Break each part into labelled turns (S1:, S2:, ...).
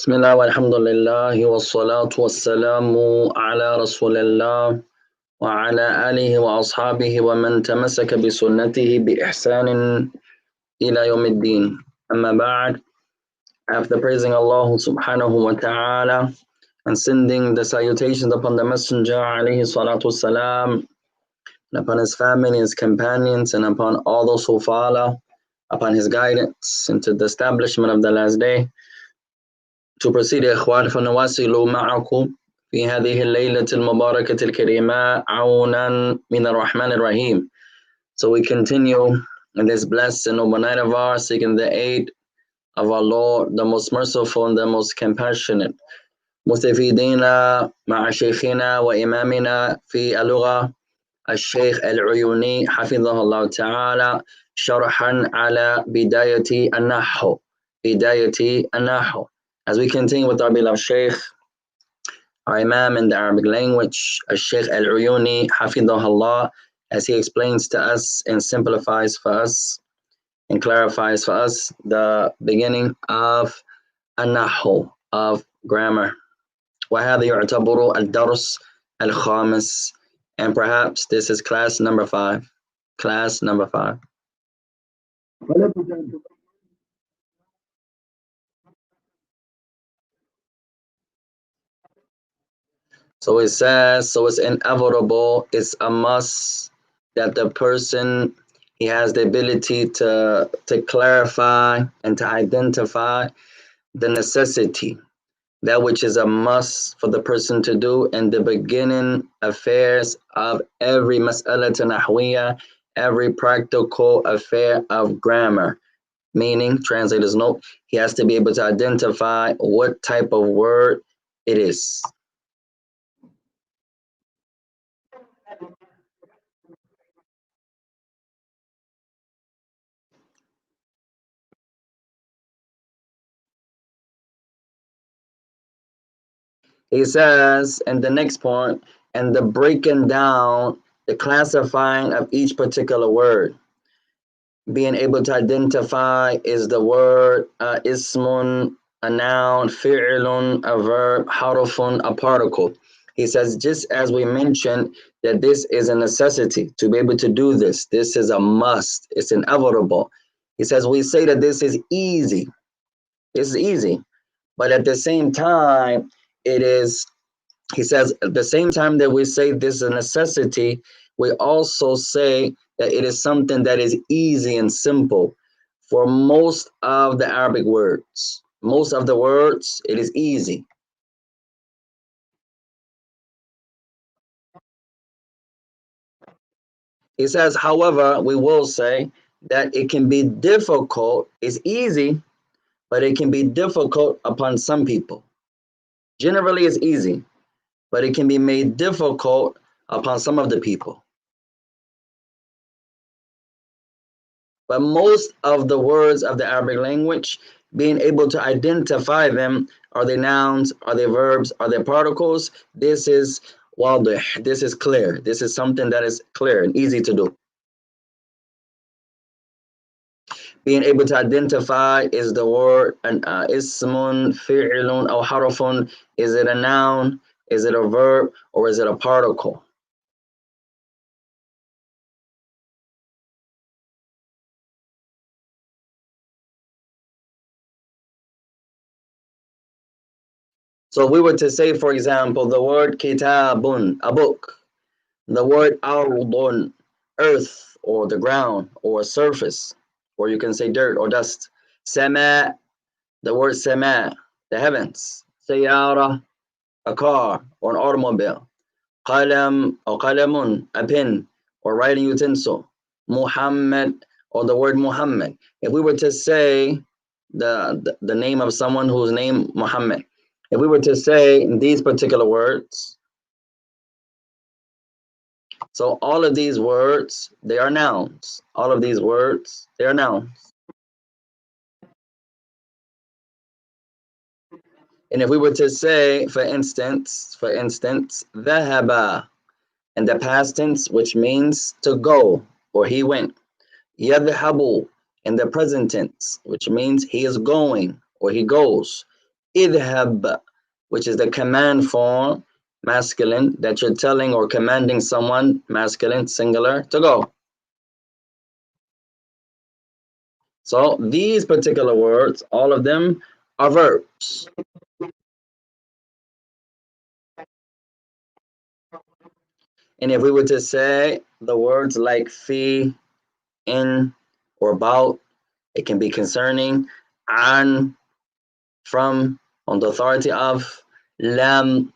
S1: بسم الله والحمد لله والصلاة والسلام على رسول الله وعلى آله وأصحابه ومن تمسك بسنته بإحسان إلى يوم الدين. أما بعد, after praising Allah subhanahu wa ta'ala and sending the salutations upon the Messenger alayhi salatu wasalam, and upon his family, his companions, and upon all those who follow upon his guidance into the establishment of the last day. To proceed, إخوان, فنواصل معكم في هذه الليلة المباركة الكريمة عونا من الرحمن الرحيم. So we continue in this blessed and noble night of ours, seeking the aid of our Lord, the most merciful and the most compassionate. مستفيدين مع شيخنا وإمامنا في اللغة الشيخ العيوني حفظه الله تعالى شرحا على بداية النحو. As we continue with our beloved Shaykh, our Imam in the Arabic language, Shaik Al-Uyoonee, Hafidhahullah, as he explains to us and simplifies for us and clarifies for us the beginning of النحو, of grammar. وهذا يعتبر الدرس الخامس, and perhaps this is class number 5. Class number 5. So it says, so it's inevitable, it's a must that the person, he has the ability to clarify and to identify the necessity, that which is a must for the person to do in the beginning affairs of every mas'ala nahwiya, every practical affair of grammar. Meaning, translator's note, he has to be able to identify what type of word it is. He says in the next point, and the breaking down, the classifying of each particular word. Being able to identify, is the word ismun, a noun, fi'lun, a verb, harufun, a particle. He says, just as we mentioned that this is a necessity to be able to do this. This is a must. It's inevitable. He says, we say that this is easy. This is easy. But at the same time, it is, he says, at the same time that we say this is a necessity, we also say that it is something that is easy and simple for most of the Arabic words. Most of the words, it is easy. He says, however, we will say that it can be difficult. It's easy, but it can be difficult upon some people. Generally, it's easy, but it can be made difficult upon some of the people. But most of the words of the Arabic language, being able to identify them, are they nouns, are they verbs, are they particles? This is wadih, this is clear. This is something that is clear and easy to do. Being able to identify, is the word an ismun, fi'lun, or harafun? Is it a noun? Is it a verb? Or is it a particle? So if we were to say, for example, the word kitabun, a book, the word ardun, earth or the ground or surface, or you can say dirt or dust. Sama, the word sama, the heavens. Sayyara, a car or an automobile. Qalam or qalamun, a pen or writing utensil. Muhammad, or the word Muhammad. If we were to say the name of someone whose name Muhammad, if we were to say these particular words, so all of these words, they are nouns. All of these words, they are nouns. And if we were to say, for instance, ذهب, in the past tense, which means to go, or he went. يذهب, in the present tense, which means he is going, or he goes. idhab, which is the command form, masculine, that you're telling or commanding someone, masculine, singular, to go. So these particular words, all of them are verbs. And if we were to say the words like fi, in, or about, it can be concerning, an, from, on the authority of, lam,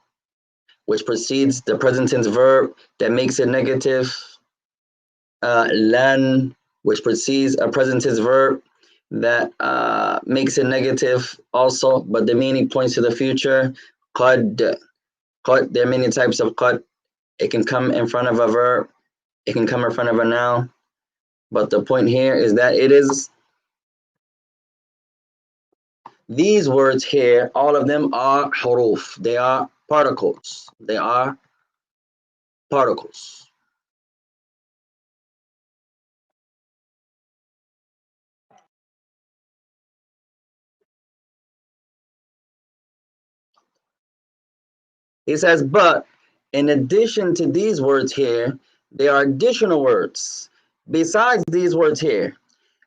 S1: which precedes the present tense verb that makes it negative, lan, which precedes a present tense verb that makes it negative also, but the meaning points to the future. Qad, qad, there are many types of qad. It can come in front of a verb, it can come in front of a noun, but the point here is that it is these words here, all of them are huruf. They are particles. They are particles. He says, but in addition to these words here, there are additional words. Besides these words here,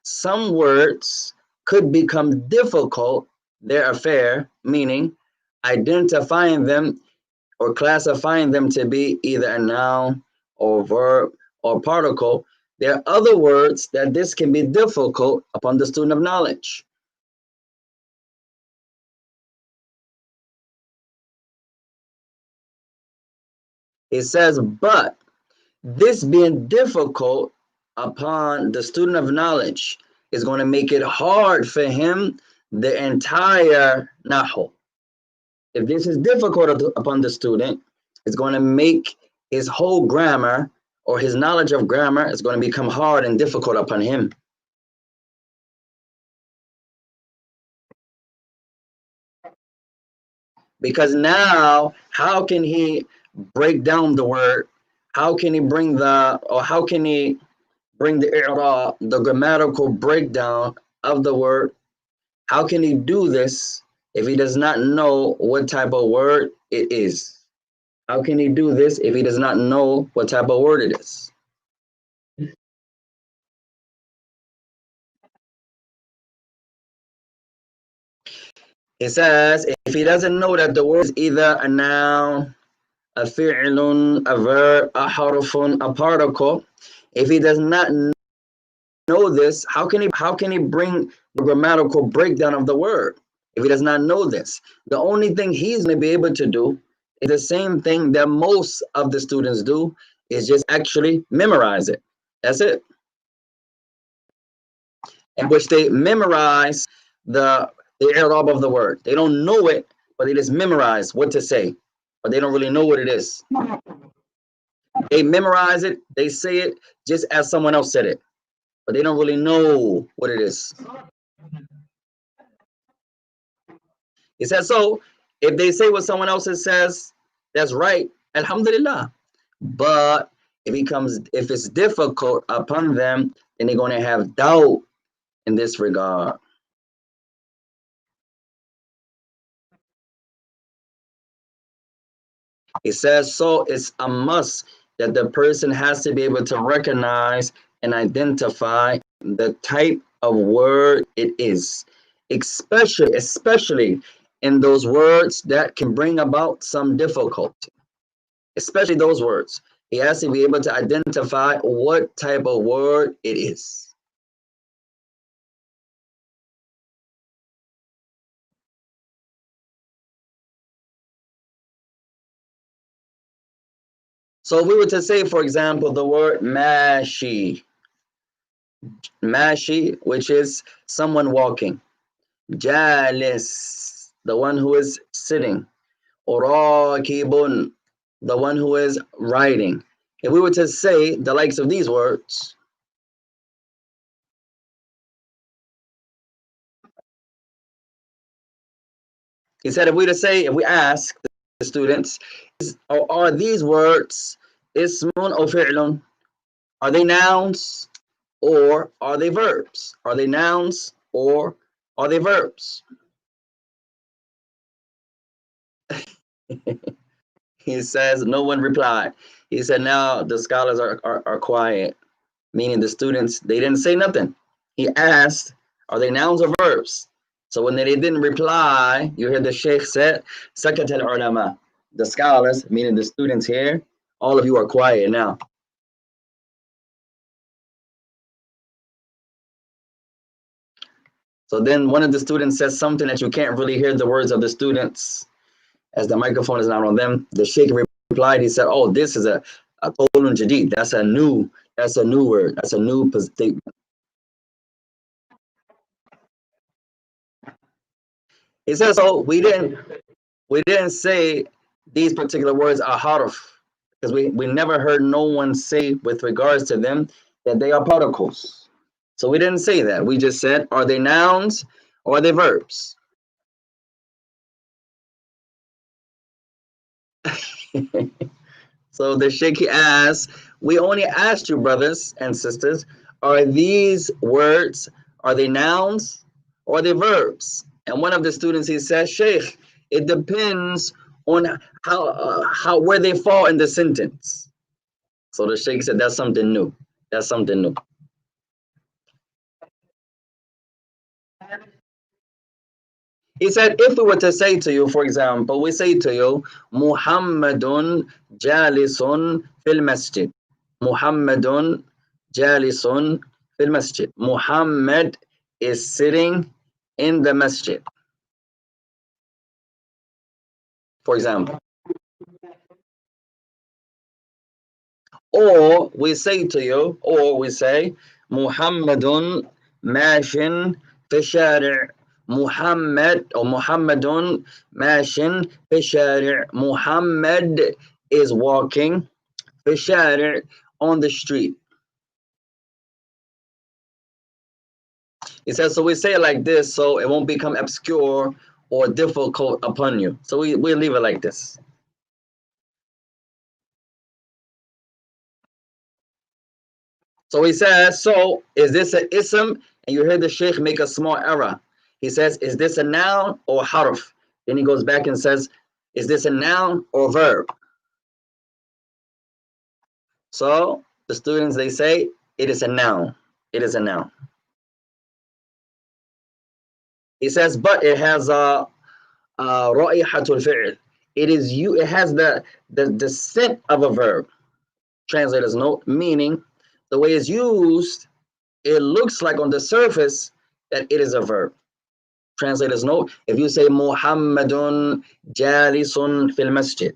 S1: some words could become difficult, their affair, meaning identifying them or classifying them to be either a noun or verb or particle. There are other words that this can be difficult upon the student of knowledge. It says, but this being difficult upon the student of knowledge is going to make it hard for him the entire nahu. If this is difficult upon the student, it's going to make his whole grammar or his knowledge of grammar is going to become hard and difficult upon him. Because now, how can he break down the word? How can he bring the i'rab, the grammatical breakdown of the word? How can he do this if he does not know what type of word it is? How can he do this if he does not know what type of word it is? It says if he doesn't know that the word is either a noun, a fi'lun, a verb, a harfun, a particle, if he does not know this, how can he bring the grammatical breakdown of the word if he does not know this? The only thing he's going to be able to do is the same thing that most of the students do, is just actually memorize it. That's it. In which they memorize the i'rab of the word. They don't know it, but they just memorize what to say, but they don't really know what it is. They memorize it, they say it just as someone else said it, but they don't really know what it is. He says, so if they say what someone else says, that's right, alhamdulillah. But if it's difficult upon them, then they're going to have doubt in this regard. It says, so it's a must that the person has to be able to recognize and identify the type of word it is, especially in those words that can bring about some difficulty, especially those words. He has to be able to identify what type of word it is. So if we were to say, for example, the word mashi, mashi, which is someone walking, jalis, the one who is sitting, or rakibun, the one who is riding. If we were to say the likes of these words, he said, if we ask the students, are these words ismun or fi'lun? Are they nouns or are they verbs? Are they nouns or are they verbs? He says, no one replied. He said, now the scholars are quiet, meaning the students, they didn't say nothing. He asked, are they nouns or verbs? So when they didn't reply, you hear the sheikh said, Sakat al-ulama. The scholars, meaning the students here, all of you are quiet now. So then one of the students says something that you can't really hear the words of the students as the microphone is not on them. The sheikh replied, he said, oh, this is a qawlun jadid. That's a new word. That's a new statement. He says, so we didn't say these particular words are harf because we never heard no one say with regards to them that they are particles. So we didn't say that. We just said, are they nouns or are they verbs? So the sheikh asks, we only asked you, brothers and sisters, are these words, are they nouns or are they verbs? And one of the students, he says, sheikh, it depends on how where they fall in the sentence. So the sheikh said, that's something new. That's something new. He said, if we were to say to you, for example, we say to you, Muhammadun jalisun fil masjid. Muhammadun jalisun fil masjid. Muhammad is sitting in the masjid. For example. Or we say, Muhammadun mashin fi shari'. Muhammad or Muhammadun mashin fi shari'. Muhammad is walking fi shari' on the street. He says, so we say it like this so it won't become obscure or difficult upon you. So we leave it like this. So he says, so is this an ism? And you hear the sheikh make a small error. He says, is this a noun or harf? Then he goes back and says, is this a noun or verb? So the students, they say, it is a noun. It is a noun. He says, but it has a ra'ihatul fi'l. It has the scent of a verb. Translator's note, meaning the way it's used, it looks like on the surface that it is a verb. Translator's note, if you say Muhammadun jalisun fil masjid.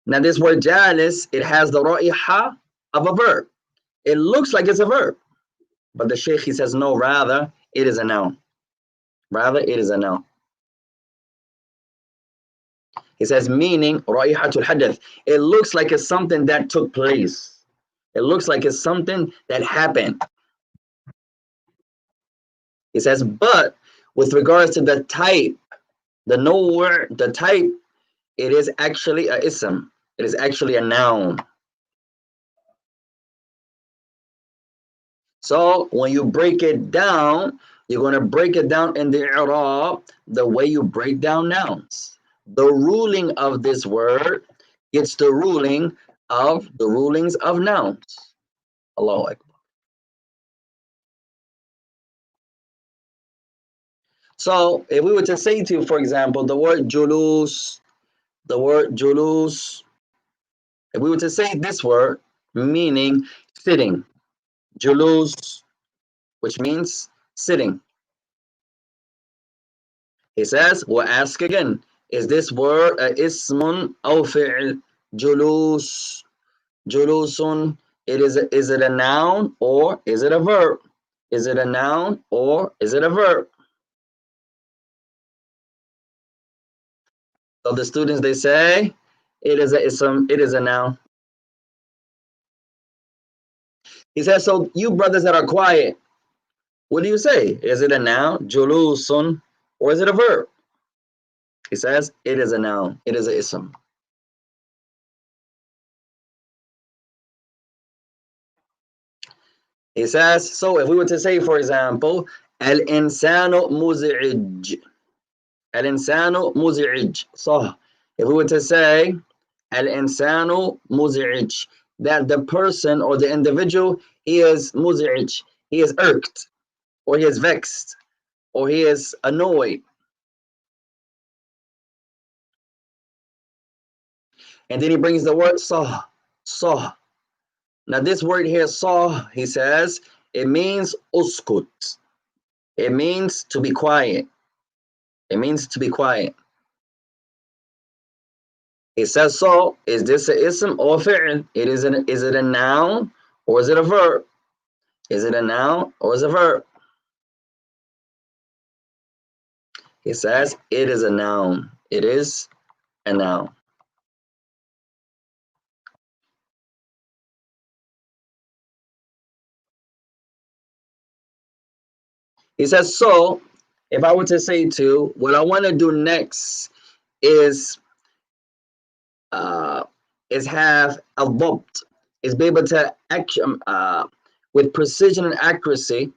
S1: Now this word jalis, it has the ra'iha of a verb. It looks like it's a verb. But the sheikh, he says, no, rather, it is a noun. Rather, it is a noun. He says, meaning, ra'ihatul hadath. It looks like it's something that took place. It looks like it's something that happened. He says, but with regards to the type, the nowhere, the type, it is actually a ism. It is actually a noun. So when you break it down, you're going to break it down in the i'rab the way you break down nouns. The ruling of this word gets the ruling of the rulings of nouns. Allahu Akbar. So if we were to say to you, for example, the word julus, if we were to say this word, meaning sitting, julus, which means sitting. He says, we'll ask again, is this word a ismun aw fi'l? Julus, julusun, is it a noun or is it a verb? Is it a noun or is it a verb? So the students, they say, it is a noun. He says, so you brothers that are quiet, what do you say? Is it a noun, julusun, or is it a verb? He says, it is a noun. It is a ism. He says, so if we were to say, for example, al-insanu muzi'ij. Al-insanu muzi'ij. So If we were to say al-insanu muz'ij, that the person or the individual, he is muz'ij, he is irked, or he is vexed, or he is annoyed. And then he brings the word saw, saw. Now this word here, saw, he says, it means uskut. It means to be quiet. It means to be quiet. It says so. Is this an ism or a fi'l? Is it a noun or is it a verb? Is it a noun or is it a verb? It says it is a noun. It is a noun. He says so. If I were to say to, what I want to do next is uh, have a dhabt, is be able to with precision and accuracy,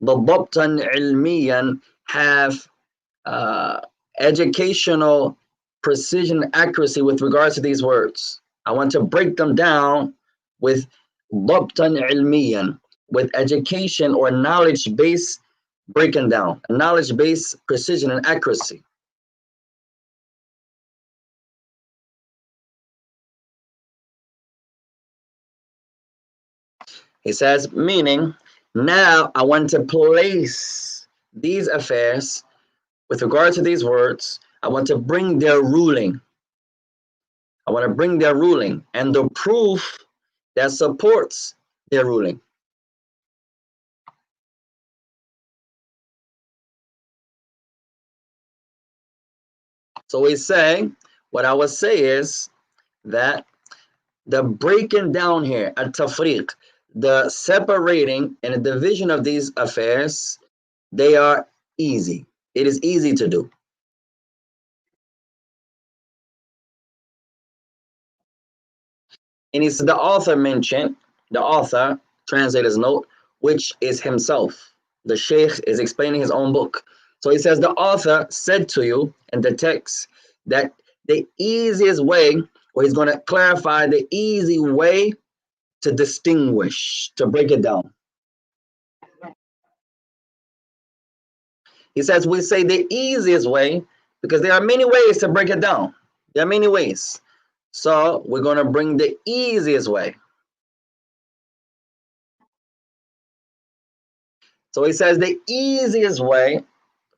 S1: the dhabtan ilmiyan, have uh, educational precision and accuracy with regards to these words. I want to break them down with dhabtan ilmiyan, with education or knowledge base breaking down, knowledge base precision and accuracy. He says, meaning, now I want to place these affairs with regard to these words. I want to bring their ruling. I want to bring their ruling and the proof that supports their ruling. So he's saying, what I would say is that the breaking down here, at tafriq, the separating and the division of these affairs, they are easy. It is easy to do. And it's the author mentioned, the author, translator's note, which is himself. The Sheikh is explaining his own book. So he says, the author said to you in the text that the easiest way, or he's going to clarify the easy way to distinguish, to break it down. He says, we say the easiest way because there are many ways to break it down. There are many ways. So we're going to bring the easiest way. So he says the easiest way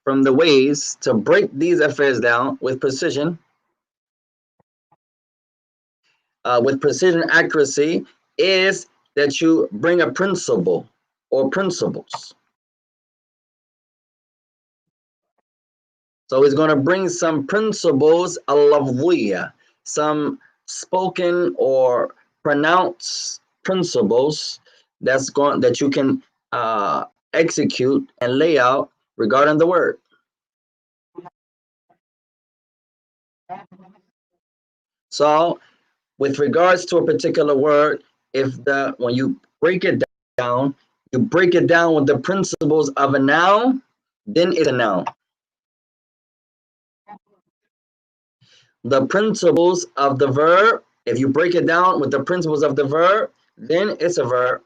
S1: from the ways to break these affairs down with precision and accuracy, is that you bring a principle or principles. So he's going to bring some principles, al-lafdhiyya, some spoken or pronounced principles that you can execute and lay out regarding the word. So with regards to a particular word, when you break it down, you break it down with the principles of a noun, then it's a noun. The principles of the verb, if you break it down with the principles of the verb, then it's a verb.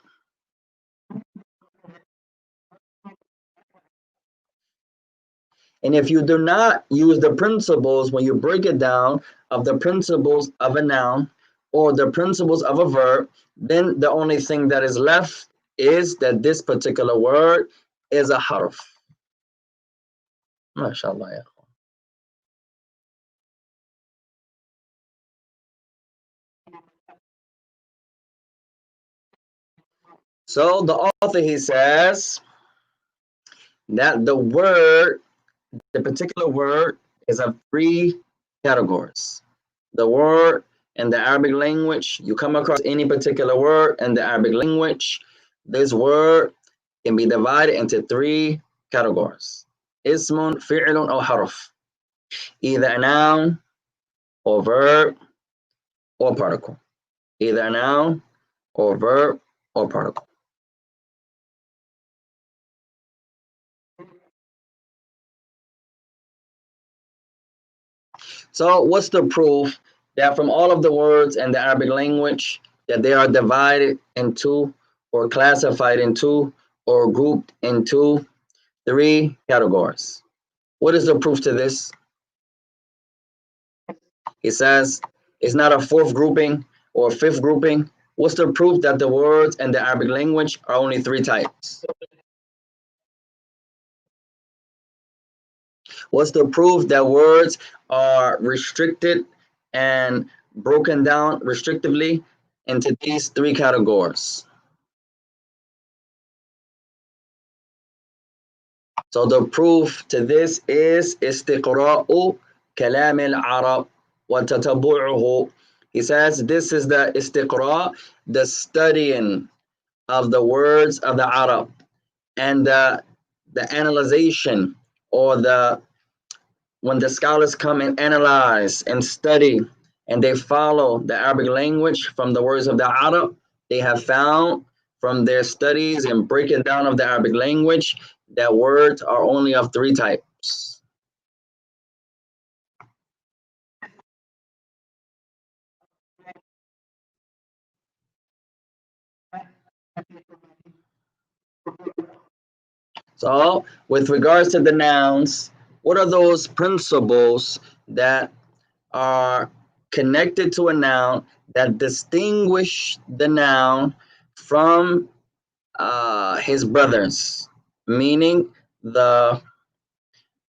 S1: And if you do not use the principles when you break it down of the principles of a noun or the principles of a verb, then the only thing that is left is that this particular word is a harf. MashaAllah. So the author, he says that the particular word is of three categories. The word in the Arabic language, you come across any particular word in the Arabic language, this word can be divided into three categories. Ismun, fi'lun, or harf. Either a noun or verb or particle. Either a noun or verb or particle. So what's the proof that from all of the words in the Arabic language that they are divided into or classified into or grouped into three categories? What is the proof to this? He says it's not a fourth grouping or a fifth grouping. What's the proof that the words in the Arabic language are only three types? What's the proof that words are restricted and broken down restrictively into these three categories? So the proof to this is استقراء كلام العرب وتتبعه. He says this is the istiqra, the studying of the words of the Arab, and the analyzation, or the when the scholars come and analyze and study and they follow the Arabic language from the words of the Arab, they have found from their studies and breaking down of the Arabic language that words are only of three types. So, with regards to the nouns, what are those principles that are connected to a noun that distinguish the noun from his brothers, meaning the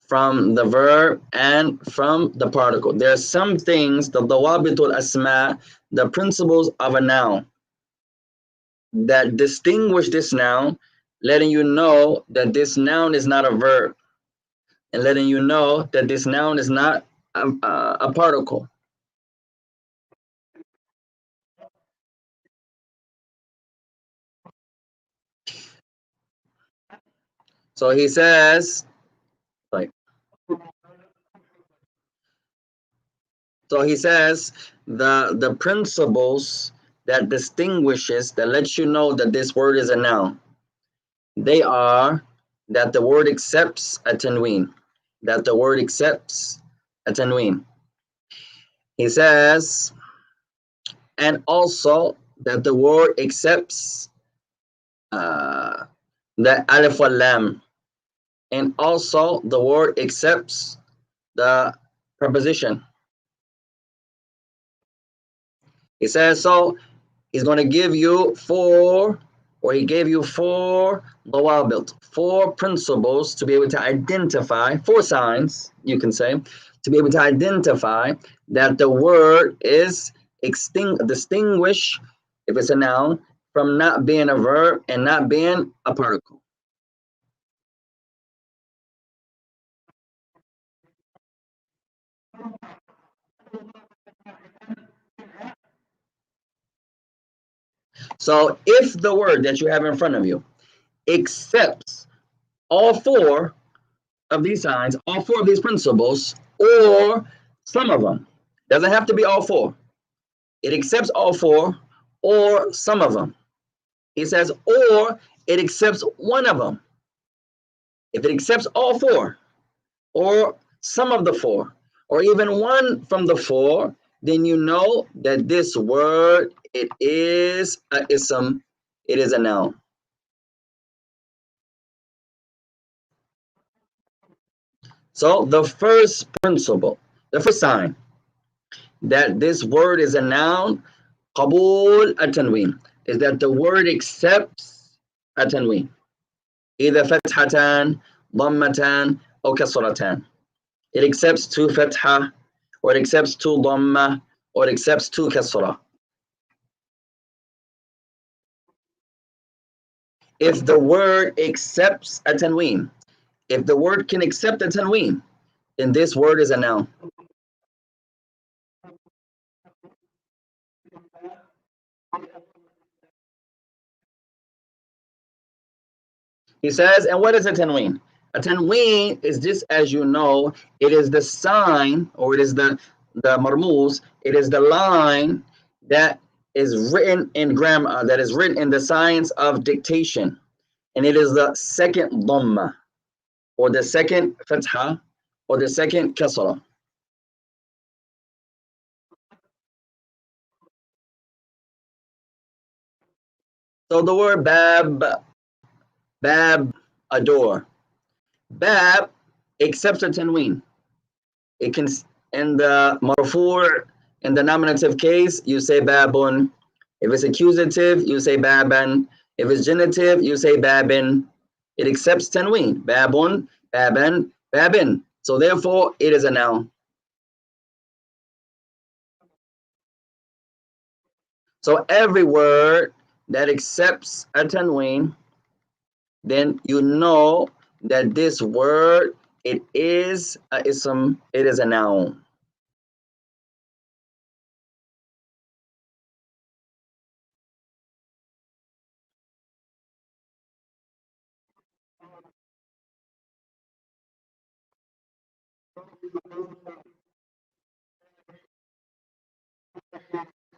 S1: from the verb and from the particle? There are some things, the dawabitul asma, the principles of a noun that distinguish this noun, letting you know that this noun is not a verb, and letting you know that this noun is not a particle. So he says, like, so he says the principles that distinguishes, that lets you know that this word is a noun, they are that the word accepts a tanween, that the word accepts a tanween. He says, and also that the word accepts uh, the alif wal lam, and also the word accepts the preposition. He says, so he's going to give you four, or he gave you four dawabit, four principles to be able to identify, four signs, you can say, to be able to identify that the word is distinguished, if it's a noun, from not being a verb and not being a particle. So if the word that you have in front of you accepts all four of these signs, all four of these principles, or some of them, doesn't have to be all four. It accepts all four or some of them. He says, or it accepts one of them. If it accepts all four or some of the four, or even one from the four, then you know that this word, it is a ism, it is a noun. So the first principle, the first sign that this word is a noun, قبول التنوين, is that the word accepts a tanween, either فتحتان, ضمتان, or كسرتان. It accepts two فتحة, or it accepts two ضمة, or it accepts two كسرة. If the word accepts a tanween, if the word can accept a tanween, then this word is a noun. He says, and what is a tanween? A tanween is, just as you know, it is the sign, or it is the marmuz, it is the line that is written in grammar, that is written in the science of dictation. And it is the second dhamma, or the second fatha, or the second kasra. So the word bab, a door. Bab accepts a tanween. It can, in the marfu', in the nominative case, you say babun. If it's accusative, you say baban. If it's genitive, you say babin. It accepts tanween. Babun, baban, babin. So therefore, it is a noun. So every word that accepts a tanween, then you know that this word, it is a ism, it is a noun.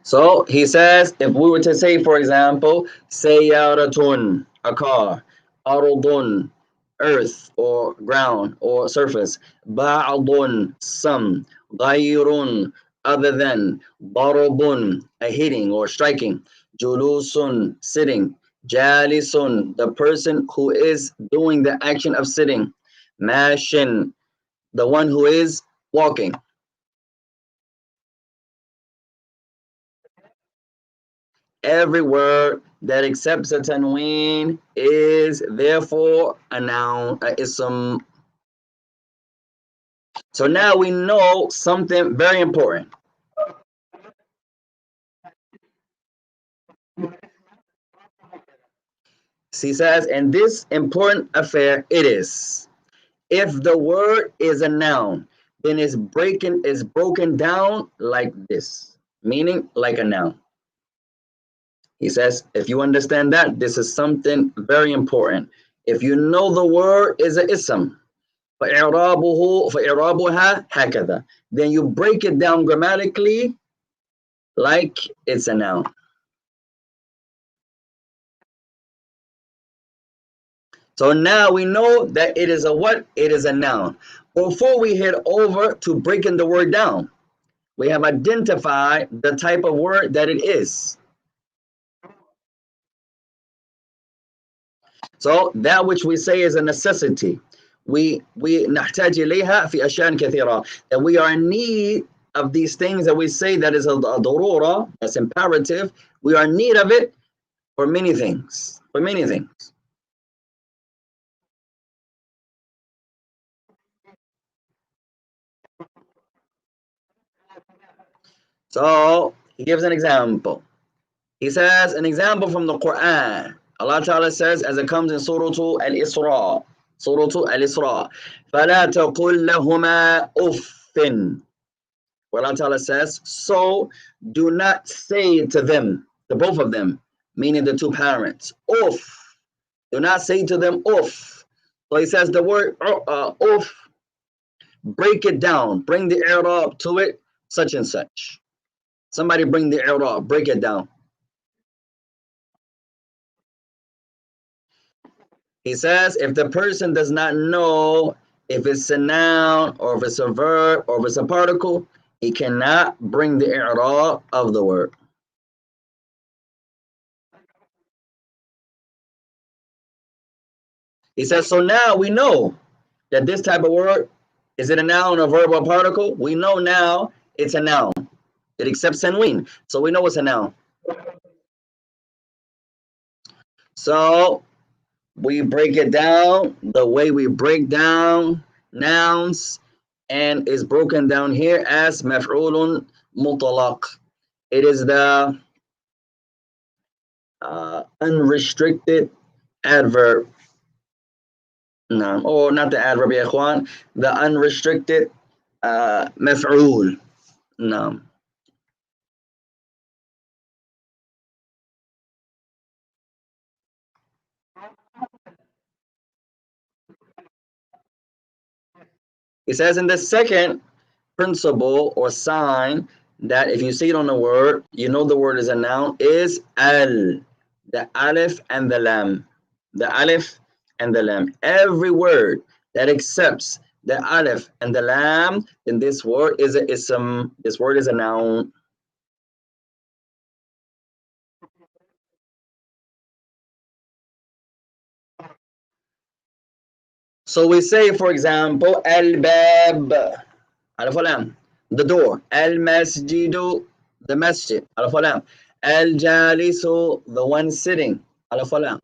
S1: So he says, if we were to say, for example, sayyaratun, a car, arudun, earth or ground or surface, ba'adun, some, ghayrun, other than, darabun, a hitting or striking, julusun, sitting, jalisun, the person who is doing the action of sitting, mashin, the one who is walking. Every word that accepts a tanween is therefore a noun, a ism. So now we know something very important. He says, and this important affair it is. If the word is a noun, then it's broken down like this, meaning like a noun. He says, if you understand that, this is something very important. If you know the word is an ism, فإعرابها هكذا. Then you break it down grammatically like it's a noun. So now we know that it is a what? It is a noun. Before we head over to breaking the word down, we have identified the type of word that it is. So that which we say is a necessity. We نحتاج إليها في أشياء كثيرة. That we are in need of these things that we say that is a ضرورة, that's imperative. We are in need of it for many things. For many things. So he gives an example. He says an example from the Quran. Allah Ta'ala says, as it comes in Surah Al-Isra, Surah Al-Isra, فَلَا تَقُلْ لَهُمَا أُفٍّ. Where Allah Ta'ala says, so do not say to them, to both of them, meaning the two parents, uff. Do not say to them uff. So he says the word uff, break it down, bring the i'rab to it, such and such. Somebody bring the i'rab, break it down. He says if the person does not know if it's a noun or if it's a verb or if it's a particle, he cannot bring the i'rab of the word. He says, so now we know that this type of word, is it a noun, a verb, or a particle? We know now it's a noun. It accepts tanween, so we know it's a noun. So we break it down the way we break down nouns, and is broken down here as maf'ulun mutlaq. It is the unrestricted adverb. No, or not the adverb, ya ikhwan, the unrestricted maf'ul. No. It says in the second principle or sign that if you see it on the word, you know the word is a noun, is al, the alif and the lam. The alif and the lam. Every word that accepts the alif and the lam, then this word is a ism. This word is a noun. So we say, for example, al-bab, alif lam, the door. Al-masjidu, the masjid, alif lam. Al-jalisu, the one sitting, alif lam.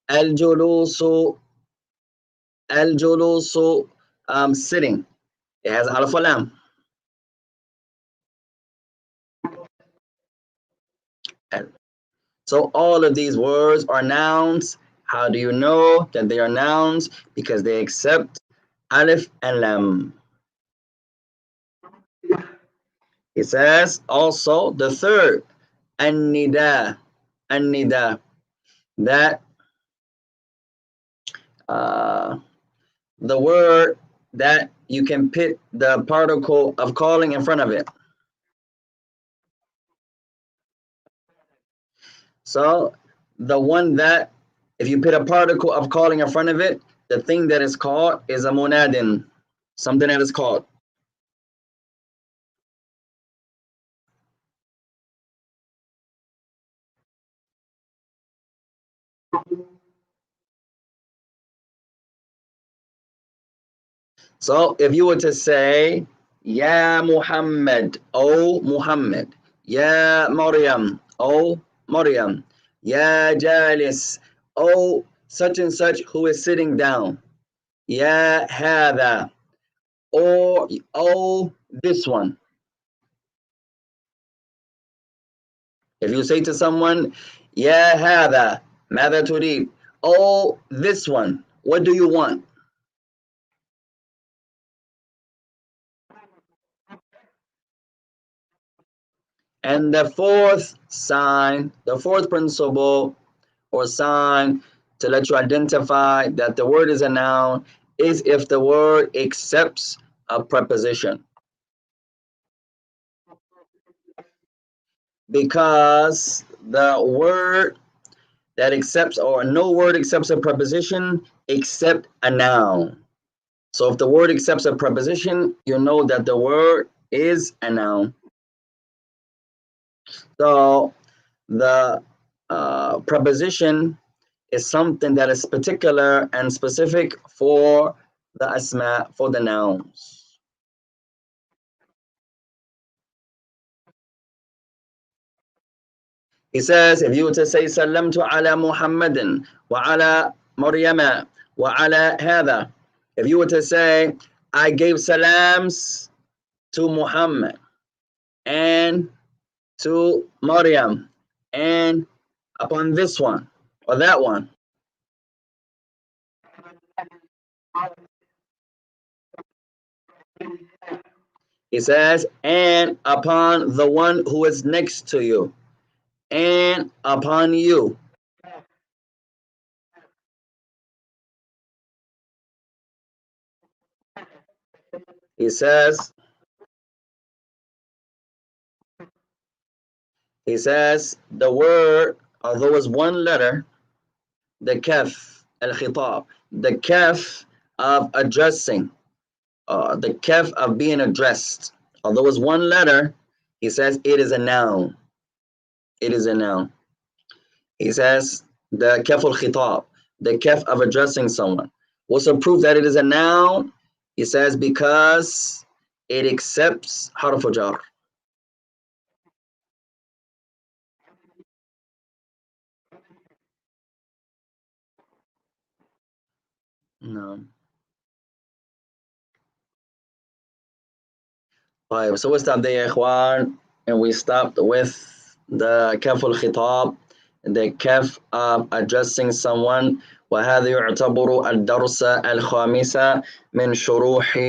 S1: Al-julusu, al-julusu, sitting. It has alif lam. So all of these words are nouns. How do you know that they are nouns? Because they accept alif and lam. It says also the third, an-nida, an-nida, that the word that you can put the particle of calling in front of it. So the one that, if you put a particle of calling in front of it, the thing that is called is a munadin, something that is called. So if you were to say, Ya Muhammad, O Muhammad, Ya Maryam, O Maryam, Ya Jalis, O such and such who is sitting down, Ya Hada, or O this one. If you say to someone, Ya Hada, Mada Turid, O this one, what do you want? And the fourth sign, the fourth principle or sign to let you identify that the word is a noun is if the word accepts a preposition. Because the word that accepts, or no word accepts a preposition except a noun. So if the word accepts a preposition, you know that the word is a noun. So the preposition is something that is particular and specific for the asma, for the nouns. He says, if you were to say, Sallamtu ala Muhammadin wa ala Maryama wa ala hada. If you were to say, I gave salams to Muhammad and to Maryam and upon this one or that one. He says, and upon the one who is next to you, and upon you. He says, the word, although it's one letter, the kaf, al-khitab, the kaf of addressing, the kaf of being addressed. Although it's one letter, he says it is a noun. It is a noun. He says the kaf al-khitab, the kaf of addressing someone. What's the proof that it is a noun? He says because it accepts harf jar. No. طيب, so we stopped there, إخوان, and we stopped with the كف الخطاب, the كف of addressing someone. وهذا يعتبر الدرس الخامس من شروح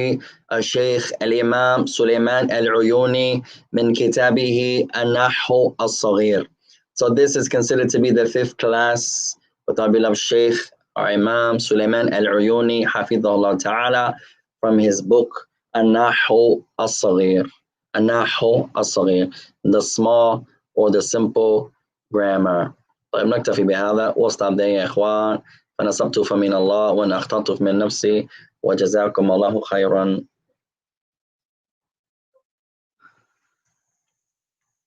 S1: الشيخ الإمام سليمان العيوني من كتابه النحو الصغير. So this is considered to be the fifth class with our beloved Sheikh, our Imam Sulaiman Al-Uyuni, Hafidhahullah Ta'ala, from his book النحو الصغير. النحو الصغير, the small or the simple grammar. طيب, نكتفي بهذا واستعب ده يا إخوان. فنصبت فمن الله وأنا أخطأت من نفسي وجزاكم الله خيرا.